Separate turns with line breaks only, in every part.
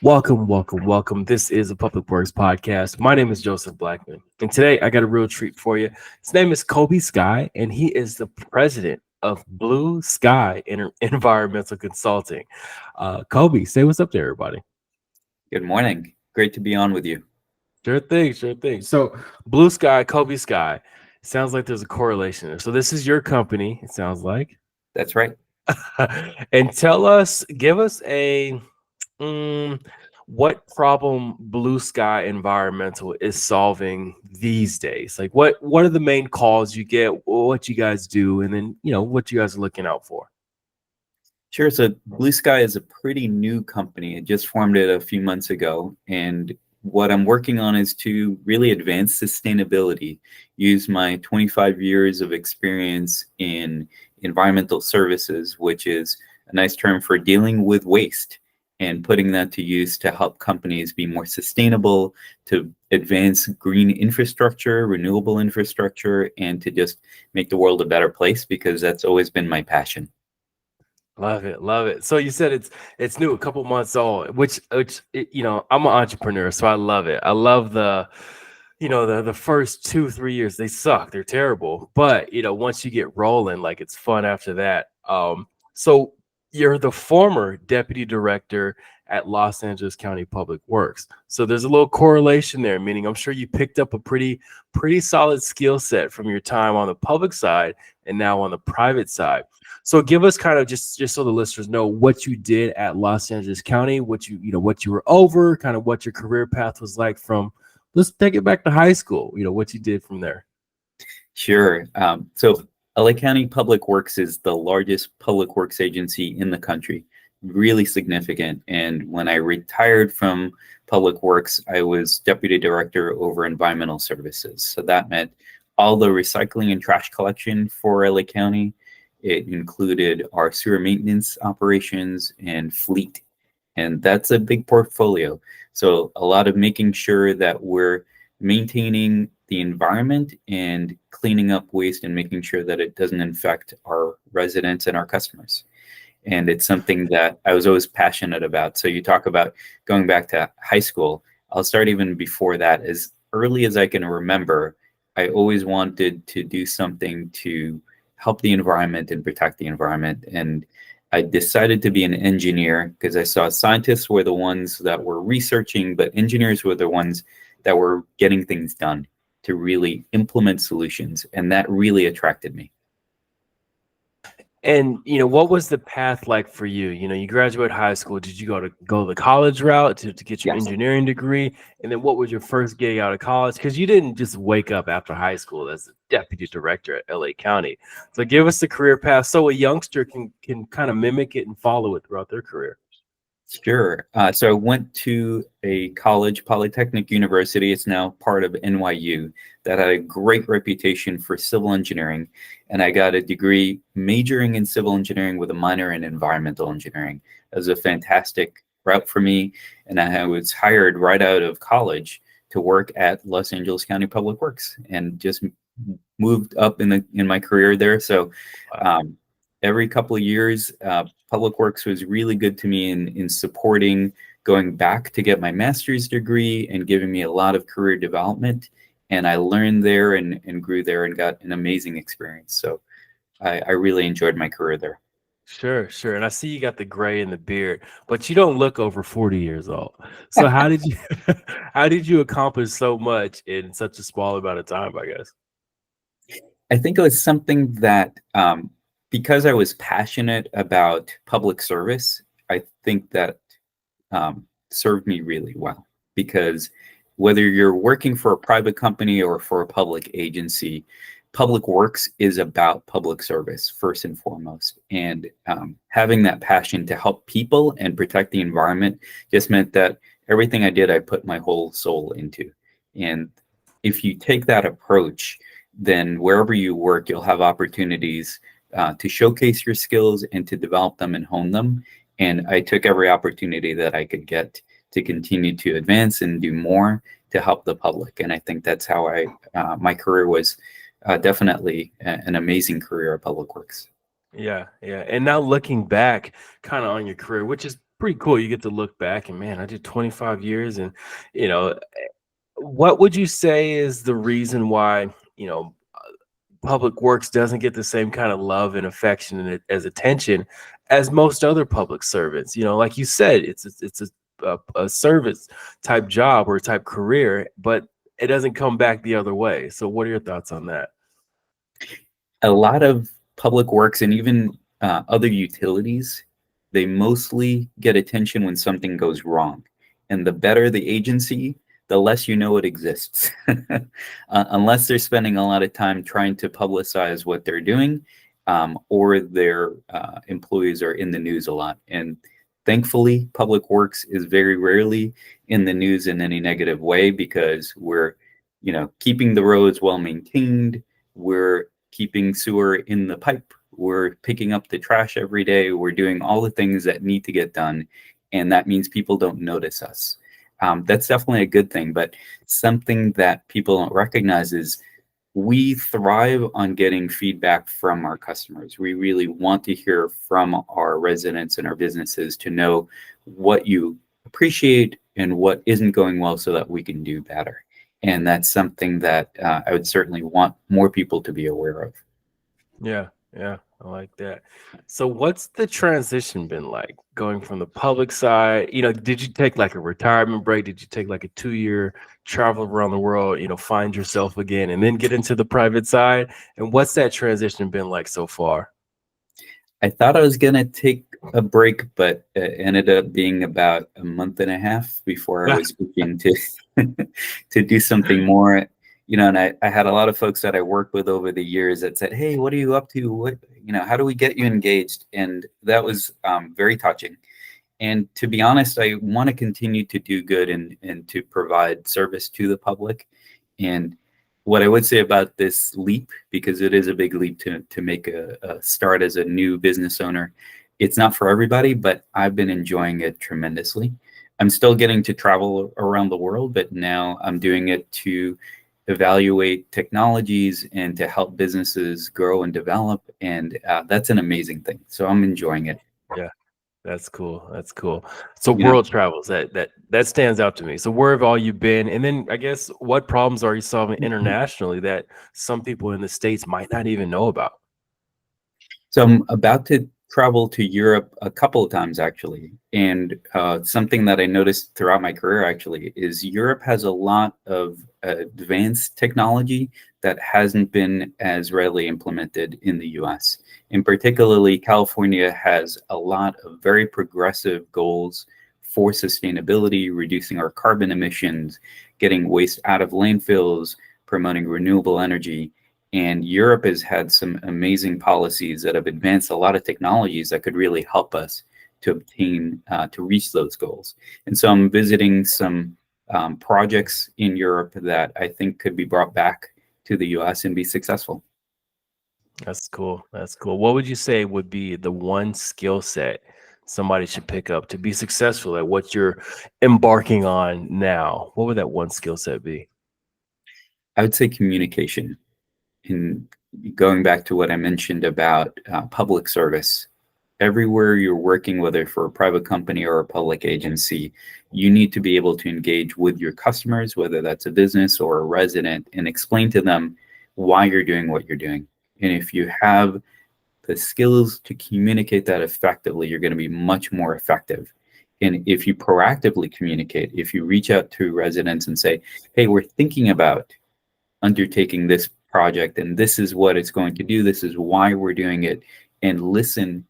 Welcome, welcome, welcome. This is a Public Works podcast. My name is Joseph Blackman, and today I got a real treat for you. His name is Coby Skye, and he is the president of Skye Environmental Consulting. Coby, say what's up to everybody.
Good morning. Great to be on with you.
Sure thing, sure thing. So, Blue Sky, Coby Skye. It sounds like there's a correlation there. So, this is your company. It sounds like,
That's right.
and give us a what problem Blue Sky Environmental is solving these days? Like what are the main calls you get, what you guys do, and then what you guys are looking out for?
Sure. So Blue Sky is a pretty new company. It just formed it a few months ago. And what I'm working on is to really advance sustainability, use my 25 years of experience in environmental services, which is a nice term for dealing with waste, and putting that to use to help companies be more sustainable, to advance green infrastructure, renewable infrastructure, and to just make the world a better place, because that's always been my passion.
Love it, love it. So you said it's new, a couple months old, which I'm an entrepreneur, so I love it. I love the first 2-3 years they suck, they're terrible, but once you get rolling, like it's fun after that. So you're the former deputy director at Los Angeles County Public Works. So there's a little correlation there, meaning I'm sure you picked up a pretty solid skill set from your time on the public side and now on the private side. So give us kind of just so the listeners know what you did at Los Angeles County, what you were over, kind of what your career path was like from, let's take it back to high school, what you did from there.
Sure. So LA County Public Works is the largest public works agency in the country, really significant. And when I retired from Public Works, I was deputy director over environmental services. So that meant all the recycling and trash collection for LA County. It included our sewer maintenance operations and fleet. And that's a big portfolio. So a lot of making sure that we're maintaining the environment and cleaning up waste and making sure that it doesn't infect our residents and our customers. And it's something that I was always passionate about. So you talk about going back to high school. I'll start even before that. As early as I can remember, I always wanted to do something to help the environment and protect the environment. And I decided to be an engineer because I saw scientists were the ones that were researching, but engineers were the ones that were getting things done to really implement solutions. And that really attracted me.
And what was the path like for you? You graduate high school. Did you go the college route to get your
Yes.
engineering degree? And then what was your first gig out of college? Because you didn't just wake up after high school as a deputy director at LA County. So give us the career path so a youngster can kind of mimic it and follow it throughout their career.
Sure. So I went to a college, Polytechnic University. It's now part of NYU, that had a great reputation for civil engineering. And I got a degree majoring in civil engineering with a minor in environmental engineering. It was a fantastic route for me. And I was hired right out of college to work at Los Angeles County Public Works and just moved up in my career there. So every couple of years, Public Works was really good to me in supporting going back to get my master's degree and giving me a lot of career development. And I learned there and grew there and got an amazing experience. So I really enjoyed my career there.
Sure, sure. And I see you got the gray in the beard, but you don't look over 40 years old. So how did you how did you accomplish so much in such a small amount of time, I guess?
I think it was something that because I was passionate about public service, I think that served me really well. Because whether you're working for a private company or for a public agency, public works is about public service first and foremost. And having that passion to help people and protect the environment just meant that everything I did, I put my whole soul into. And if you take that approach, then wherever you work, you'll have opportunities to showcase your skills and to develop them and hone them. And I took every opportunity that I could get to continue to advance and do more to help the public. And I think that's how my career was definitely an amazing career at Public Works.
Yeah, yeah. And now looking back kind of on your career, which is pretty cool. You get to look back and man, I did 25 years, and you know, what would you say is the reason why public works doesn't get the same kind of love and affection and as attention as most other public servants? Like you said, it's a service type job or type career, but it doesn't come back the other way. So what are your thoughts on that?
A lot of public works and even other utilities, they mostly get attention when something goes wrong. And the better the agency, the less you know it exists. Unless they're spending a lot of time trying to publicize what they're doing, or their employees are in the news a lot. And thankfully, public works is very rarely in the news in any negative way, because we're, keeping the roads well maintained. We're keeping sewer in the pipe. We're picking up the trash every day. We're doing all the things that need to get done. And that means people don't notice us. That's definitely a good thing. But something that people don't recognize is we thrive on getting feedback from our customers. We really want to hear from our residents and our businesses to know what you appreciate and what isn't going well so that we can do better. And that's something that I would certainly want more people to be aware of.
Yeah, yeah, I like that. So what's the transition been like going from the public side? Did you take like a retirement break? Did you take like a 2-year travel around the world, find yourself again and then get into the private side? And what's that transition been like so far?
I thought I was going to take a break, but it ended up being about a month and a half before I was looking to to do something more. And I had a lot of folks that I worked with over the years that said, "Hey, what are you up to? How do we get you engaged?" And that was very touching. And to be honest, I want to continue to do good and to provide service to the public. And what I would say about this leap, because it is a big leap to make a start as a new business owner, it's not for everybody, but I've been enjoying it tremendously. I'm still getting to travel around the world, but now I'm doing it to evaluate technologies and to help businesses grow and develop. And that's an amazing thing. So I'm enjoying it.
Yeah. That's cool. That's cool. So
You know,
world travels, that stands out to me. So where have all you been? And then I guess what problems are you solving internationally that some people in the States might not even know about?
So I'm about to travel to Europe a couple of times actually, and something that I noticed throughout my career actually is Europe has a lot of advanced technology that hasn't been as readily implemented in the US. And particularly California has a lot of very progressive goals for sustainability, reducing our carbon emissions, getting waste out of landfills, promoting renewable energy. And Europe has had some amazing policies that have advanced a lot of technologies that could really help us to obtain, to reach those goals. And so I'm visiting some projects in Europe that I think could be brought back to the US and be successful.
That's cool. That's cool. What would you say would be the one skill set somebody should pick up to be successful at what you're embarking on now? What would that one skill set be?
I would say communication. And going back to what I mentioned about public service, everywhere you're working, whether for a private company or a public agency, you need to be able to engage with your customers, whether that's a business or a resident, and explain to them why you're doing what you're doing. And if you have the skills to communicate that effectively, you're going to be much more effective. And if you proactively communicate, if you reach out to residents and say, "Hey, we're thinking about undertaking this project, and this is what it's going to do. This is why we're doing it," and listen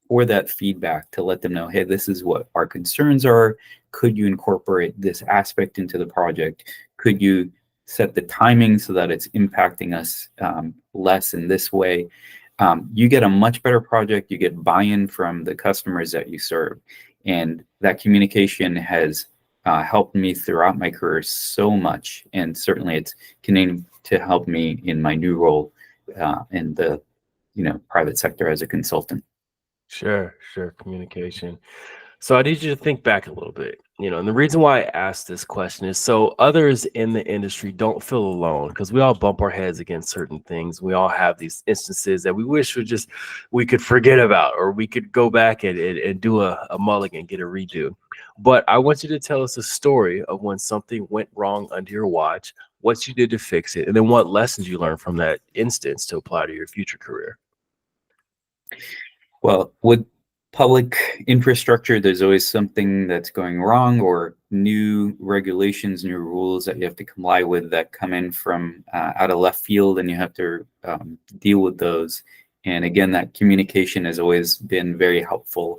for that feedback to let them know, "Hey, this is what our concerns are. Could you incorporate this aspect into the project? Could you set the timing so that it's impacting us less in this way?" You get a much better project. You get buy-in from the customers that you serve. And that communication has helped me throughout my career so much. And certainly it's continuing to help me in my new role in the private sector as a consultant.
Sure, sure. Communication. So I need you to think back a little bit, and the reason why I asked this question is so others in the industry don't feel alone because we all bump our heads against certain things. We all have these instances that we wish we could forget about, or we could go back and do a mulligan, get a redo. But I want you to tell us a story of when something went wrong under your watch, what you did to fix it, and then what lessons you learned from that instance to apply to your future career.
Well, with public infrastructure, there's always something that's going wrong or new regulations, new rules that you have to comply with that come in from out of left field, and you have to deal with those. And again, that communication has always been very helpful.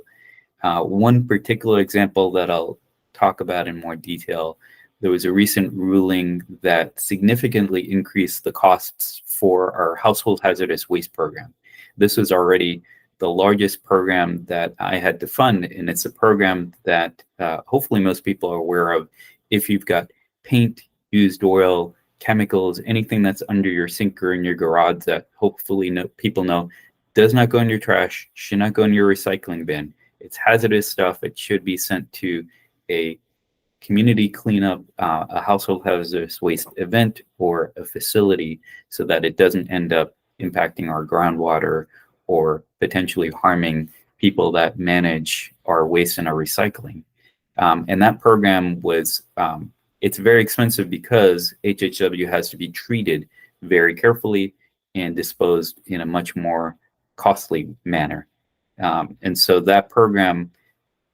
One particular example that I'll talk about in more detail, there was a recent ruling that significantly increased the costs for our household hazardous waste program. This was already the largest program that I had to fund, and it's a program that hopefully most people are aware of. If you've got paint, used oil, chemicals, anything that's under your sink or in your garage that hopefully people know does not go in your trash, should not go in your recycling bin. It's hazardous stuff. It should be sent to a community cleanup, a household hazardous waste event, or a facility so that it doesn't end up impacting our groundwater or potentially harming people that manage our waste and our recycling. And that program was, it's very expensive because HHW has to be treated very carefully and disposed in a much more costly manner. And so that program,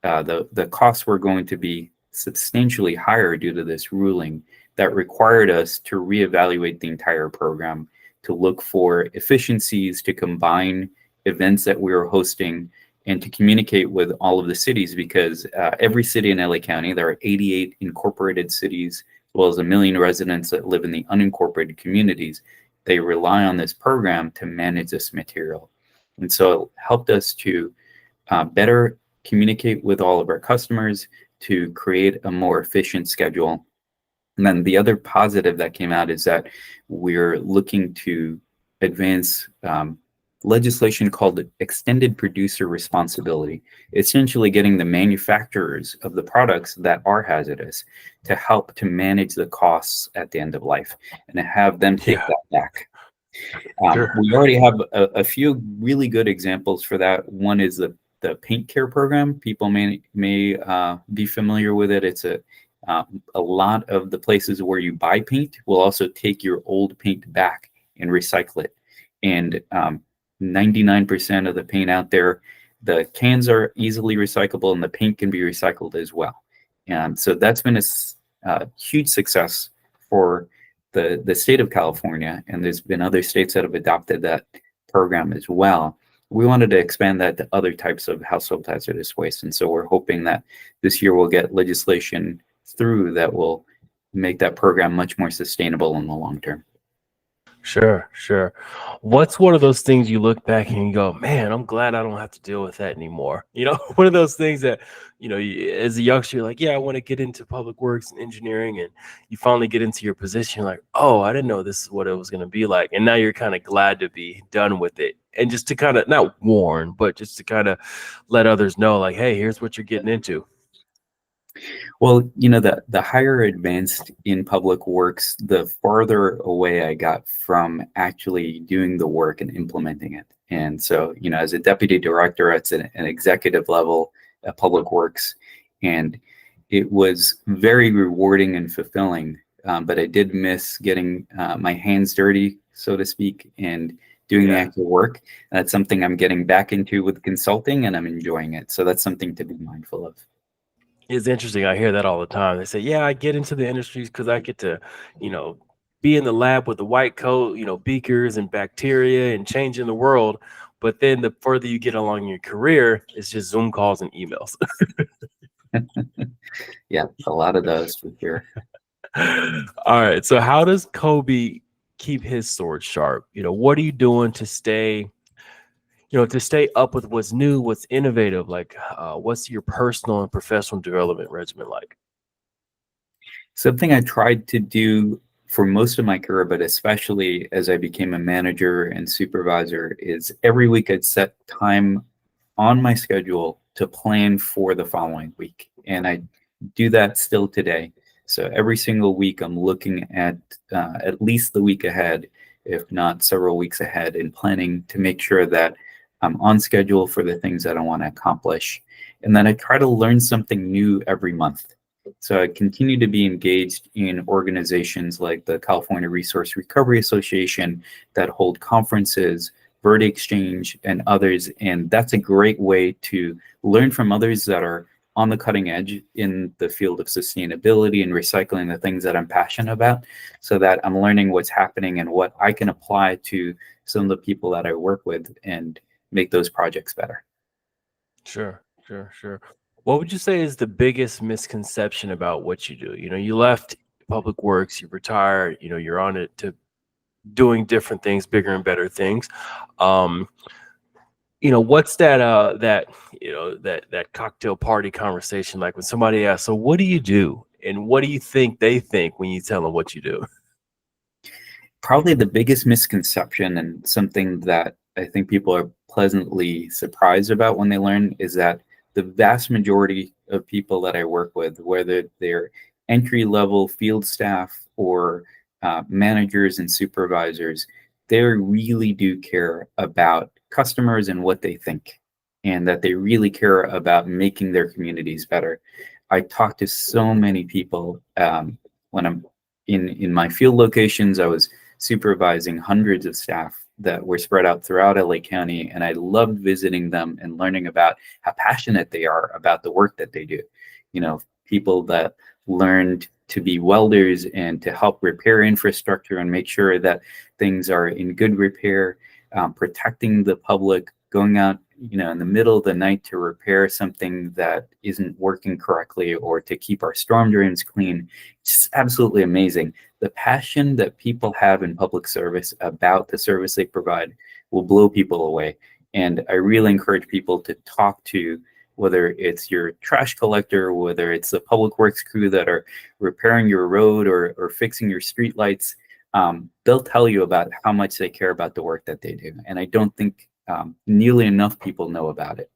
the costs were going to be substantially higher due to this ruling that required us to reevaluate the entire program, to look for efficiencies, to combine events that we were hosting, and to communicate with all of the cities, because every city in LA County, there are 88 incorporated cities, as well as 1 million residents that live in the unincorporated communities. They rely on this program to manage this material. And so it helped us to better communicate with all of our customers, to create a more efficient schedule. And then the other positive that came out is that we're looking to advance legislation called extended producer responsibility, essentially getting the manufacturers of the products that are hazardous to help to manage the costs at the end of life and to have them take that back.
Sure.
We already have a few really good examples for that. One is the paint care program. People may be familiar with it. It's a lot of the places where you buy paint will also take your old paint back and recycle it. And 99% of the paint out there, the cans are easily recyclable and the paint can be recycled as well. And so that's been a huge success for the state of California. And there's been other states that have adopted that program as well. We wanted to expand that to other types of household hazardous waste. And so we're hoping that this year we'll get legislation through that will make that program much more sustainable in the long term.
Sure, sure. What's one of those things you look back and you go, man, I'm glad I don't have to deal with that anymore? One of those things that, as a youngster, you're like, yeah, I want to get into public works and engineering. And you finally get into your position, you're like, oh, I didn't know this is what it was going to be like. And now you're kind of glad to be done with it. And just to kind of not warn, but just to kind of let others know, like, hey, here's what you're getting into.
Well, the higher advanced in public works, the farther away I got from actually doing the work and implementing it. And so, as a deputy director, it's an executive level at public works, and it was very rewarding and fulfilling. But I did miss getting my hands dirty, so to speak, and doing the actual work. And that's something I'm getting back into with consulting, and I'm enjoying it. So that's something to be mindful of.
It's interesting. I hear that all the time. They say, yeah, I get into the industries because I get to, be in the lab with the white coat, beakers and bacteria and changing the world. But then the further you get along in your career, it's just Zoom calls and emails.
Yeah, a lot of those for sure.
All right. So how does Coby keep his sword sharp? What are you doing to stay up with what's new, what's innovative? Like, what's your personal and professional development regimen like?
Something I tried to do for most of my career, but especially as I became a manager and supervisor, is every week I'd set time on my schedule to plan for the following week. And I do that still today. So every single week, I'm looking at least the week ahead, if not several weeks ahead, and planning to make sure that I'm on schedule for the things that I want to accomplish. And then I try to learn something new every month. So I continue to be engaged in organizations like the California Resource Recovery Association that hold conferences, Bird Exchange, and others. And that's a great way to learn from others that are on the cutting edge in the field of sustainability and recycling, the things that I'm passionate about, so that I'm learning what's happening and what I can apply to some of the people that I work with and make those projects better.
Sure, sure, sure. What would you say is the biggest misconception about what you do? You know, you left public works, you retired, you know, you're on it to doing different things, bigger and better things. Um, you know, what's that cocktail party conversation like when somebody asks, so what do you do? And what do you think they think when you tell them what you do?
Probably the biggest misconception, and something that I think people are pleasantly surprised about when they learn, is that the vast majority of people that I work with, whether they're entry level field staff or managers and supervisors, they really do care about customers and what they think, and that they really care about making their communities better. I talk to so many people when I'm in my field locations. I was supervising hundreds of staff that were spread out throughout LA County, and I loved visiting them and learning about how passionate they are about the work that they do. You know, people that learned to be welders and to help repair infrastructure and make sure that things are in good repair, protecting the public, going out, you know, in the middle of the night to repair something that isn't working correctly, or to keep our storm drains clean. It's just absolutely amazing. The passion that people have in public service about the service they provide will blow people away. And I really encourage people to talk to, whether it's your trash collector, whether it's the public works crew that are repairing your road or fixing your street lights. They'll tell you about how much they care about the work that they do. And I don't think nearly enough people know about it.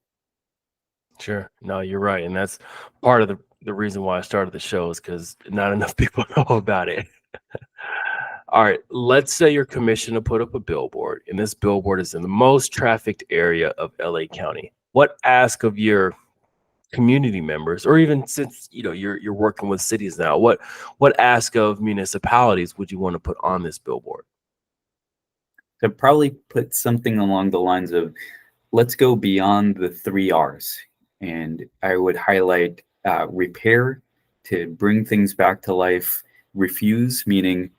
Sure. No, you're right. And that's part of the reason why I started the show, is because not enough people know about it. All right. Let's say you're commissioned to put up a billboard, and this billboard is in the most trafficked area of LA County. What ask of your community members, or even since you know you're working with cities now, what ask of municipalities would you want to put on this billboard?
I'd probably put something along the lines of, let's go beyond the 3 R's. And I would highlight repair, to bring things back to life; refuse, meaning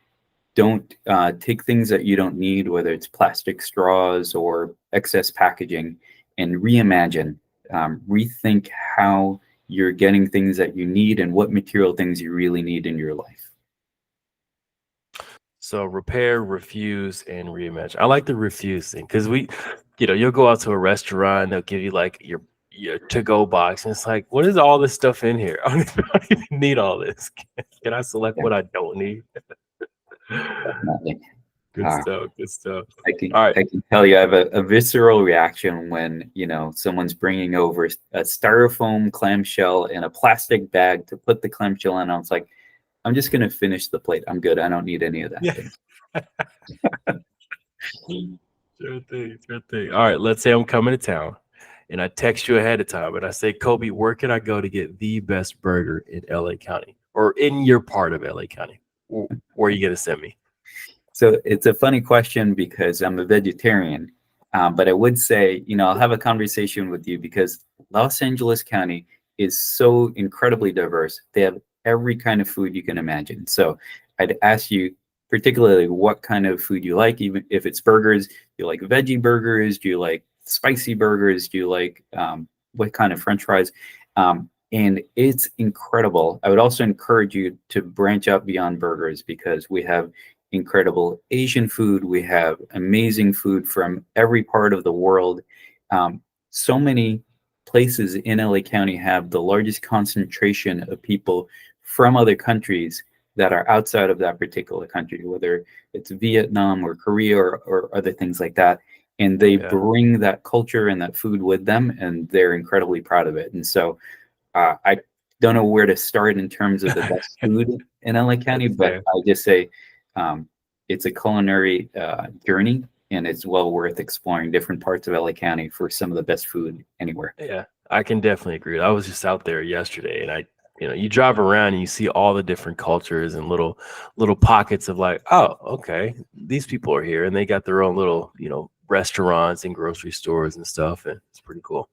don't take things that you don't need, whether it's plastic straws or excess packaging; and reimagine, rethink how you're getting things that you need and what material things you really need in your life.
So repair, refuse, and reimagine. I like the refuse thing because you'll go out to a restaurant, they'll give you like your to-go box, and it's like, what is all this stuff in here? I don't even need all this. Can I select
Yeah,
what I don't need?
definitely.
Good
Uh,
stuff. Good stuff.
I can
All right.
I can tell you, I have a visceral reaction when, someone's bringing over a styrofoam clamshell in a plastic bag to put the clamshell in. I was like, I'm just gonna finish the plate. I'm good. I don't need any of that
Yeah.
thing.
Sure thing. Sure thing. All right. Let's say I'm coming to town, and I text you ahead of time, and I say, Coby, where can I go to get the best burger in LA County, or in your part of LA County? Where are you gonna send me?
So it's a funny question because I'm a vegetarian, but I would say, I'll have a conversation with you because Los Angeles County is so incredibly diverse. They have every kind of food you can imagine. So I'd ask you particularly what kind of food you like, even if it's burgers. Do you like veggie burgers? Do you like spicy burgers? Do you like what kind of French fries? And it's incredible. I would also encourage you to branch out beyond burgers because we have incredible Asian food. We have amazing food from every part of the world. So many places in LA County have the largest concentration of people from other countries that are outside of that particular country, whether it's Vietnam or Korea or other things like that. and they
Yeah.
bring that culture and that food with them, and they're incredibly proud of it. And so I don't know where to start in terms of the best food in LA County,
That's
but
fair.
I just say it's a culinary journey, and it's well worth exploring different parts of LA County for some of the best food anywhere.
Yeah, I can definitely agree. I was just out there yesterday, and you drive around and you see all the different cultures and little pockets of like, oh, okay, these people are here, and they got their own little, restaurants and grocery stores and stuff, and it's pretty cool.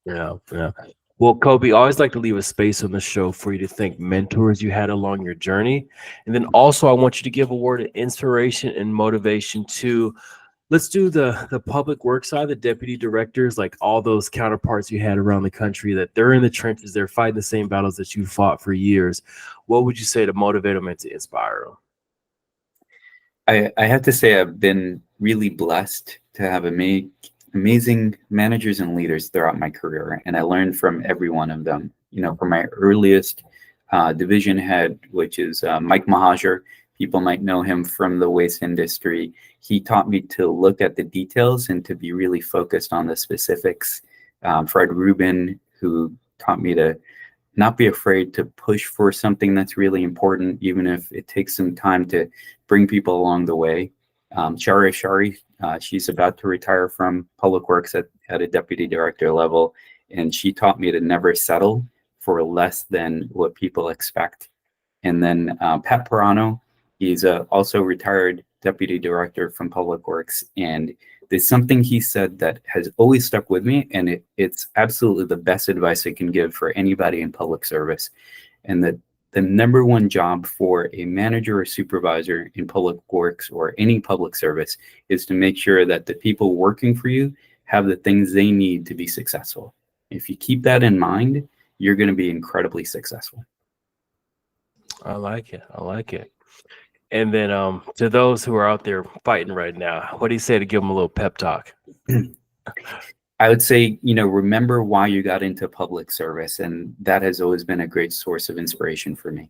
Yeah, yeah. Well, Kobe, I always like to leave a space on the show for you to thank mentors you had along your journey, and then also I want you to give a word of inspiration and motivation to. Let's do the public works side, the deputy directors, like all those counterparts you had around the country that they're in the trenches, they're fighting the same battles that you fought for years. What would you say to motivate them and to inspire them?
I have to say I've been really blessed to have amazing managers and leaders throughout my career, and I learned from every one of them. From my earliest division head, which is Mike Mahajer. People might know him from the waste industry. He taught me to look at the details and to be really focused on the specifics. Fred Rubin, who taught me to not be afraid to push for something that's really important, even if it takes some time to bring people along the way. Shari Shari, she's about to retire from Public Works at a deputy director level, and she taught me to never settle for less than what people expect. And then Pat Pirano, he's also retired deputy director from Public Works, and there's something he said that has always stuck with me, and it's absolutely the best advice I can give for anybody in public service. And that the number one job for a manager or supervisor in public works or any public service is to make sure that the people working for you have the things they need to be successful. If you keep that in mind, you're going to be incredibly successful.
I like it. I like it. And then to those who are out there fighting right now, what do you say to give them a little pep talk?
I would say, remember why you got into public service, and that has always been a great source of inspiration for me.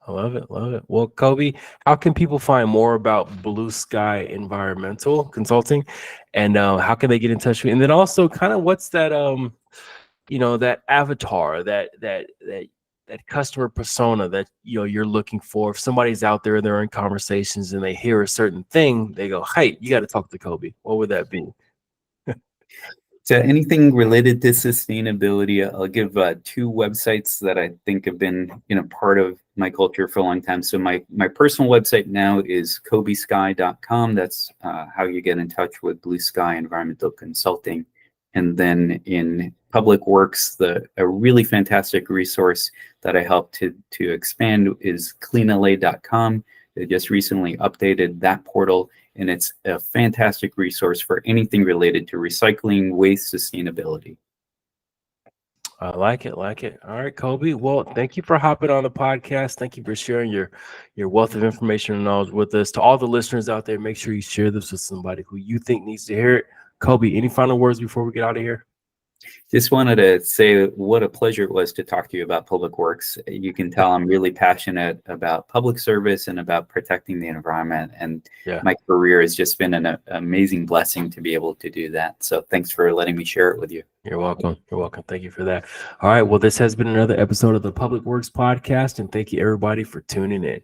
I love it. Love it. Well, Kobe, how can people find more about Blue Skye Environmental Consulting, and how can they get in touch with you? And then also, kind of, what's that that avatar, that customer persona that you're looking for? If somebody's out there, they're in conversations and they hear a certain thing, they go, "Hey, you got to talk to Kobe." What would that be?
So anything related to sustainability, I'll give two websites that I think have been part of my culture for a long time. So my personal website now is cobysky.com. That's how you get in touch with Blue Skye Environmental Consulting. And then in Public Works, a really fantastic resource that I helped to expand is cleanla.com. They just recently updated that portal, and it's a fantastic resource for anything related to recycling, waste, sustainability.
I like it. Like it. All right, Kobe. Well, thank you for hopping on the podcast. Thank you for sharing your wealth of information and knowledge with us. To all the listeners out there, make sure you share this with somebody who you think needs to hear it. Kobe, any final words before we get out of here?
Just wanted to say what a pleasure it was to talk to you about Public Works. You can tell I'm really passionate about public service and about protecting the environment. And my career has just been an amazing blessing to be able to do that. So thanks for letting me share it with you.
You're welcome. You're welcome. Thank you for that. All right. Well, this has been another episode of the Public Works Podcast, and thank you everybody for tuning in.